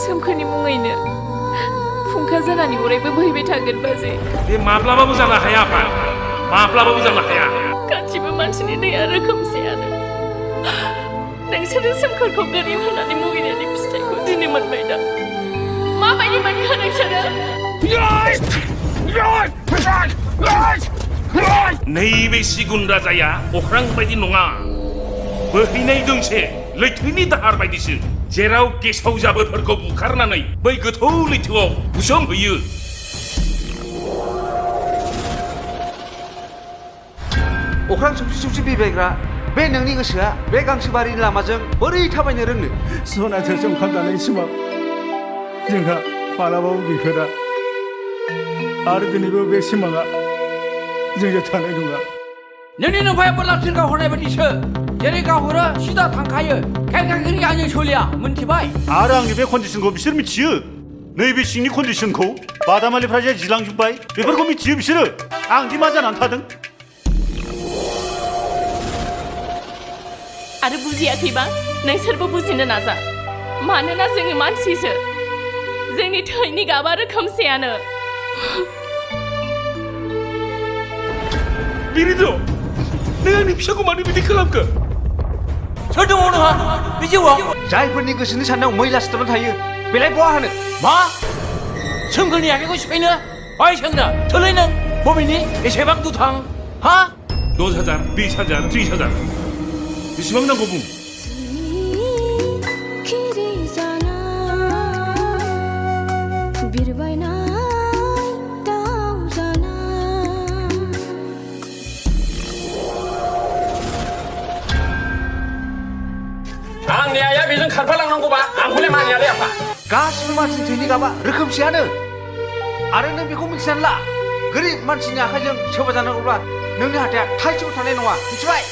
सोमखोरनि मुङैनो फुंखा जानानै अरायबो बोहैबाय थागोन बाजै बे माब्लाबाबो जानो हाया आफा माब्लाबाबो जानो हाया गासिबो मानसिनि दैया रोखोमसेयानो नोंसोरो सोमखोरखौ गोरिब होननानै मुगैनायनि फिथाइखौ दिनै मोनबाय दा माबायदि मोनखो नोंसोरो नैबे सिगुन राजाया अख्रां बायदि नङा बोहैनाय दोंसे लैथोनि दाहार बायदिसो जेराव गेसाव जाबोरफोरखौ बुखारनानै बै गोथौ लैथोआव बुसोमहैयो अख्रां सौसि सौसि बिबायग्रा बे नोंनि गोसोआ बे गांसोबारिनि लामाजों बोरै थाबायनो रोंनो सनाथोरजों ओंखाम जानायनि समाव जोंहा मालाबाबो बिफोरा आरो दिनैबो बे सिमाङा जोंजों थानाय नङा नोंनि नोमफाया बोरलाबसिन गावहरनाय बायदिसो जेरै गावहरो सिदा थांखायो खेंख्राखेंख्रि आंजों सोलिया मोनथिबाय आरो आंनि बे कन्डिसनखौ बिसोर मिथियो नैबे सिंनि कन्डिसनखौ बादामालिफ्रा जे जिलांजोब्बाय बेफोरखौ मिथियो बिसोरो आंदि मा जानानै थादों आरो बुजियाखैबा नोंसोरबो बुजिनो नाजा मानोना जोङो मानसिसो जोंनि थैनि गाबा रोखोमसेयानो बिरिद' नों आंनि फिसाखौ मानो बिदि खालामखो सोर दङ नोंहा बे जिउआव जायफोरनि गोसोनि साननायाव मैला सिथाबनानै थायो बेलाय बहा होनो मा सोमखोरनि आखाइखौ सिफायनो ओइ सेंग्रा थोलै नों बबेनि एसेबां दुथां हा 10,000 20,000 30,000 बेसेबां नांगौ बुं आंनि आइया बेजों खारफालांनांगौबा आंखौलाय मानियालै आफा गासिबो मानसिनि थैनि गाबा रोखोमसेयानो आरो नों बेखौ मिथिनानै ला गोरिब मानसिनि आखाइजों सोबा जानांगौब्ला नोंनि हाथाया थाइसेबो थानाय नङा मिथिबाय